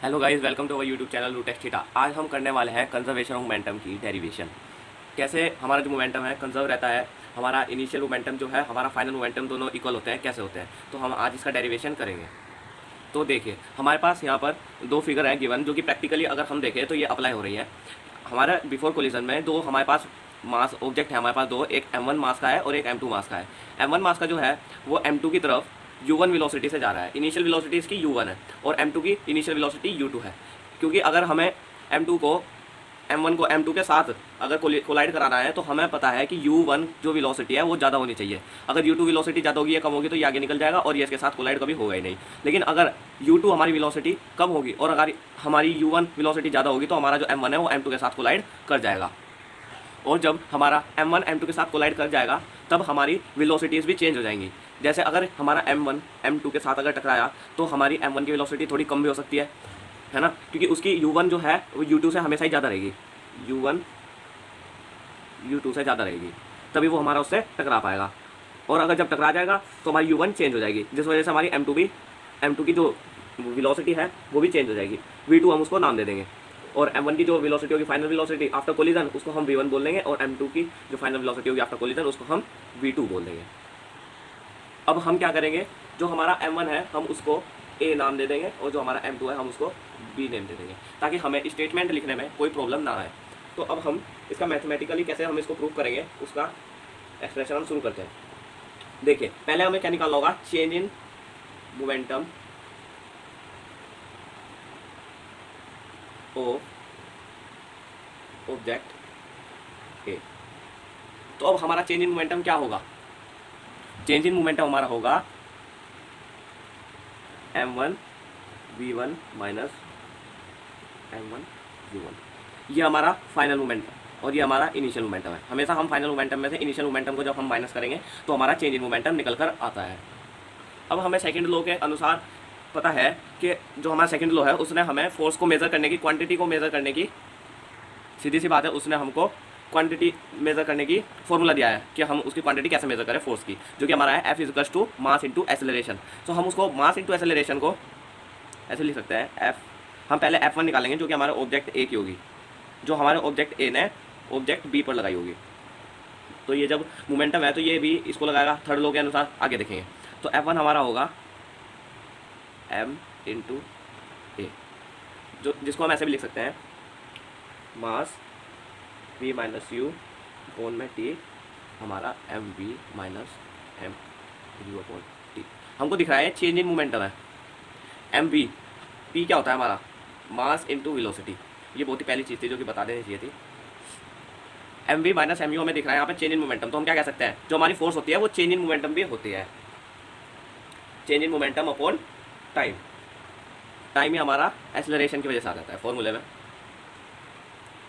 Hello guys, welcome to our YouTube channel root X theta. आज हम करने वाले हैं कंजर्वेशन ऑफ मोमेंटम की डेरिवेशन। कैसे हमारा जो मोमेंटम है कंजर्व रहता है, हमारा इनिशियल मोमेंटम जो है, हमारा फाइनल मोमेंटम, दोनों इक्वल होते हैं, कैसे होते हैं। तो हम आज इसका डेरिवेशन करेंगे। तो देखिए, हमारे पास यहाँ पर दो फिगर हैं गिवन, जो कि प्रैक्टिकली अगर हम देखें तो ये अप्लाई हो रही है। हमारा बिफोर कोलिजन में दो हमारे पास मास ऑब्जेक्ट है, हमारे पास दो, एक m1 मास का है और एक m2 मास का है। m1 मास का जो है वो m2 की तरफ u1 वेलोसिटी से जा रहा है। इनिशियल वेलोसिटी इसकी u1 है और m2 की इनिशियल वेलोसिटी u2 है। क्योंकि अगर हमें m2 को m1 को m2 के साथ अगर कोलाइड कराना है तो हमें पता है कि u1 जो वेलोसिटी है वो ज़्यादा होनी चाहिए। अगर u2 वेलोसिटी ज़्यादा होगी या कम होगी तो ये आगे निकल जाएगा और ये इसके साथ कोलाइड कभी होगा ही नहीं। लेकिन अगर u2 हमारी वेलोसिटी कम होगी और अगर हमारी u1 वेलोसिटी ज़्यादा होगी तो हमारा जो m1 है वो m2 के साथ कोलाइड कर जाएगा। और जब हमारा m1 m2 के साथ कोलाइड कर जाएगा तब हमारी वेलोसिटीज़ भी चेंज हो जाएंगी। जैसे अगर हमारा m1 m2 के साथ अगर टकराया तो हमारी m1 की वेलोसिटी थोड़ी कम भी हो सकती है ना, क्योंकि उसकी u1 जो है वो u2 से हमेशा ही ज़्यादा रहेगी। u1 u2 से ज़्यादा रहेगी, तभी वो हमारा उससे टकरा पाएगा। और अगर जब टकरा जाएगा तो हमारी u1 चेंज हो जाएगी, जिस वजह से हमारी m2 की जो वेलोसिटी है वो भी चेंज हो जाएगी। v2 हम उसको नाम दे देंगे और m1 की जो वेलोसिटी होगी फाइनल वेलोसिटी आफ्टर कोलिजन उसको हम v1 बोल देंगे और m2 की जो फाइनल वेलोसिटी होगी आफ्टर कोलिजन उसको हम v2 बोल देंगे। अब हम क्या करेंगे, जो हमारा m1 है हम उसको a नाम दे देंगे और जो हमारा m2 है हम उसको b नेम दे देंगे, ताकि हमें स्टेटमेंट लिखने में कोई प्रॉब्लम ना आए। तो अब हम इसका मैथमेटिकली कैसे हम इसको प्रूव करेंगे उसका एक्सप्रेशन हम शुरू करते हैं। देखिए, पहले हमें क्या निकालना होगा, change in momentum of object A. तो अब हमारा चेंज इन मोमेंटम क्या होगा, चेंज इन मोमेंटम हमारा होगा m1 v1 minus m1 v1। ये हमारा फाइनल मोमेंटम और ये हमारा इनिशियल मोमेंटम है। हमेशा हम फाइनल मोमेंटम में से इनिशियल मोमेंटम को जब हम माइनस करेंगे तो हमारा चेंज इन मोमेंटम निकल कर आता है। अब हमें सेकंड लॉ के अनुसार पता है कि जो हमारा सेकंड लॉ है उसने हमें फोर्स को मेज़र करने की, क्वांटिटी को मेज़र करने की, सीधी सी बात है, उसने हमको क्वांटिटी मेज़र करने की फॉर्मूला दिया है कि हम उसकी क्वांटिटी कैसे मेज़र करें फोर्स की, जो कि हमारा है F equals to mass into acceleration. तो हम उसको मास इंटू एसेलरेशन को ऐसे लिख सकते हैं F। हम पहले F1 निकालेंगे जो कि हमारे ऑब्जेक्ट ए की होगी, जो हमारे ऑब्जेक्ट ए ने ऑब्जेक्ट बी पर लगाई होगी। तो ये जब मोमेंटम है तो ये भी इसको लगाएगा थर्ड लॉ के अनुसार, आगे देखेंगे। तो F1 हमारा होगा m इंटू ए, जो जिसको हम ऐसे भी लिख सकते हैं mass v minus U upon में टी, हमारा M V minus M U upon T. हमको दिख रहा है चेंज इन मोमेंटम है एम वी, पी क्या होता है हमारा मास इंटू वेलोसिटी। ये बहुत ही पहली चीज़ थी जो कि बता देनी चाहिए थी। M V minus M U हमें दिख रहा है यहाँ पे चेंज इन मोमेंटम। तो हम क्या कह सकते हैं, जो हमारी फोर्स होती है वो चेंज इन मोमेंटम भी होती है, change in momentum upon time. Time ही हमारा एक्सेलरेशन की वजह से आ जाता है फॉर्मूले में।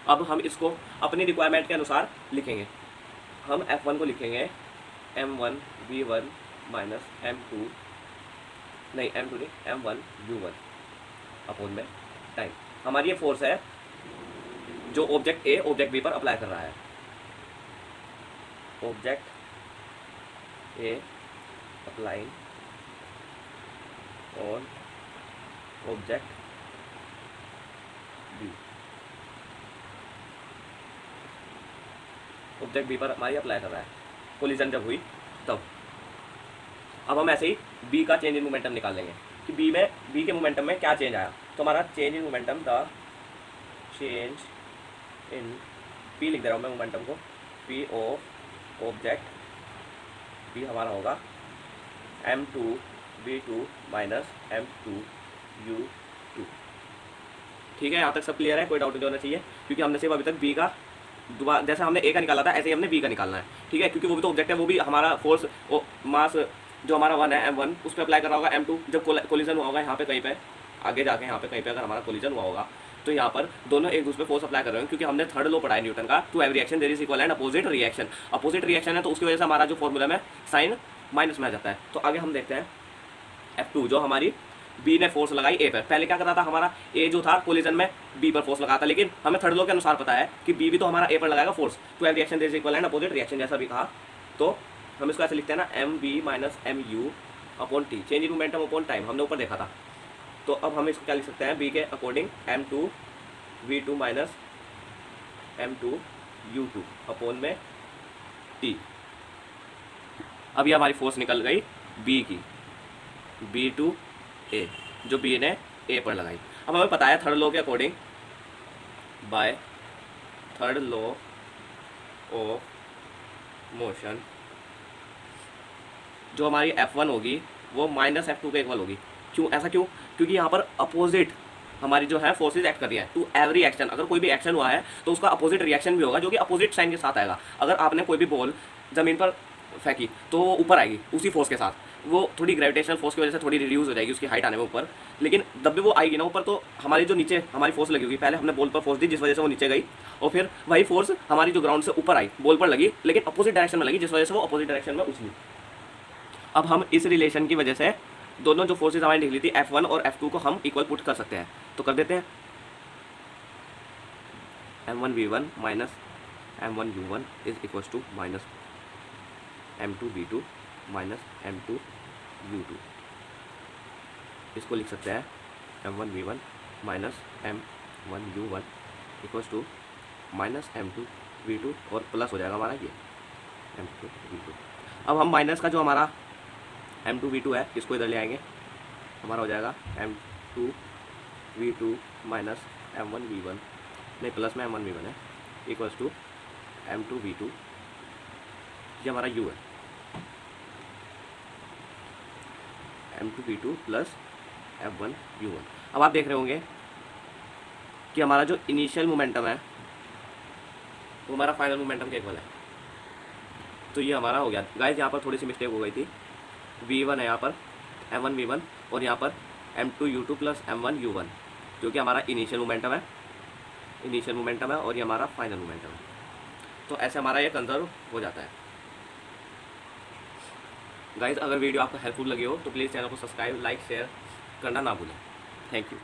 अब हम इसको अपनी रिक्वायरमेंट के अनुसार लिखेंगे। हम F1 को लिखेंगे m1 v1 माइनस m2 नहीं m2 नहीं m1 u1 अपॉन में टाइम। हमारी ये फोर्स है जो ऑब्जेक्ट ए ऑब्जेक्ट बी पर अप्लाई कर रहा है। Object A applying on object B, object B पर हमारी अप्लाई कर रहा है कोलिजन जब हुई तब। अब हम ऐसे ही बी का चेंज इन मोमेंटम निकाल लेंगे कि बी के मोमेंटम में क्या चेंज आया। तो हमारा change in momentum the change in P लिख दे रहा हूँ मैं मोमेंटम को, पी ऑफ ऑब्जेक्ट बी हमारा होगा m2 v2 minus m2 u2। ठीक है, यहाँ तक सब क्लियर है, कोई डाउट नहीं होना चाहिए, क्योंकि हमने सिर्फ अभी तक बी का दोबारा, जैसे हमने ए का निकाला था ऐसे ही हमने बी का निकालना है। ठीक है, क्योंकि वो भी तो ऑब्जेक्ट है, वो भी हमारा फोर्स मास जो हमारा 1 है m1 उस पर अप्लाई कर रहा होगा m2 जब कोलिजन हुआ होगा यहाँ पे कहीं पे, आगे जाके यहाँ पे कहीं पे अगर हमारा कोलिजन हुआ होगा तो यहाँ पर दोनों एक दूसरे पे फोर्स अप्लाई कर रहे हैं, क्योंकि हमने थर्ड लॉ पढ़ा है न्यूटन का, to every reaction there is equal and opposite reaction. Opposite reaction है तो उसकी वजह से हमारा जो फॉर्मूला में साइन माइनस में आ जाता है। तो आगे हम देखते हैं F2 जो हमारी बी ने फोर्स लगाई ए पर। पहले क्या कर रहा था, हमारा ए जो था कोलिजन में बी पर फोर्स लगाता, लेकिन हमें थर्ड लॉ के अनुसार पता है कि बी भी तो हमारा ए पर लगाएगा force. To every reaction there is equal and opposite reaction जैसा भी कहा, तो हम इसको ऐसे लिखते हैं ना, M B minus M U upon T, change in momentum upon time, हमने ऊपर देखा था। तो अब हम इसको क्या लिख सकते हैं, बी के according m2 v2 minus m2 u2 upon में t। अब ये हमारी फोर्स निकल गई बी की, B2 A, जो बी ने ए पर लगाई। अब हमें पता है थर्ड लॉ के according, by third law of motion, जो हमारी F1 होगी वो माइनस F2 के इक्वल होगी। क्यों, ऐसा क्यों? क्योंकि यहाँ पर अपोजिट हमारी जो है फोर्सेज एक्ट कर रही है। टू एवरी एक्शन, अगर कोई भी एक्शन हुआ है तो उसका अपोजिट रिएक्शन भी होगा, जो कि अपोजिट साइन के साथ आएगा। अगर आपने कोई भी बॉल ज़मीन पर फेंकी तो वो ऊपर आएगी उसी फोर्स के साथ, वो थोड़ी ग्रेविटेशनल फोर्स की वजह से थोड़ी रिड्यूस हो जाएगी उसकी हाइट आने में ऊपर, लेकिन जब भी वो आएगी ना ऊपर तो हमारी जो नीचे हमारी फोर्स लगी होगी, पहले हमने बॉल पर फोर्स दी जिस वजह से वो नीचे गई, और फिर वही फोर्स हमारी जो ग्राउंड से ऊपर आई बॉल पर लगी, लेकिन अपोजिट डायरेक्शन में लगी जिस वजह से वो अपोजिट डायरेक्शन में उछली। अब हम इस रिलेशन की वजह से दोनों जो फोर्सेज हमारी निकली थी F1 और F2 को हम इक्वल पुट कर सकते हैं। तो कर देते हैं, m1v1 minus m1u1 is equals to minus m2v2 minus m2u2। इसको लिख सकते हैं m1v1 minus m1u1 equals to minus m2v2 और प्लस हो जाएगा हमारा ये m2v2। अब हम माइनस का जो हमारा m2v2 है इसको इधर ले आएंगे, हमारा हो जाएगा m2v2 माइनस m1v1, नहीं प्लस में m1v1 है, इक्वल्स टू m2v2, ये हमारा u है, m2v2 प्लस m1u1। अब आप देख रहे होंगे कि हमारा जो इनिशियल मोमेंटम है वो हमारा फाइनल मोमेंटम के इक्वल है। तो ये हमारा हो गया गाइस। यहाँ पर थोड़ी सी मिस्टेक हो गई थी, v1 है यहाँ पर m1v1 और यहाँ पर m2u2 प्लस m1u1, जो कि हमारा इनिशियल मोमेंटम है और ये हमारा फाइनल मोमेंटम है। तो ऐसे हमारा ये कंजर्व हो जाता है। गाइस अगर वीडियो आपको हेल्पफुल लगी हो तो प्लीज़ चैनल को सब्सक्राइब, लाइक, शेयर करना ना भूलें। Thank you.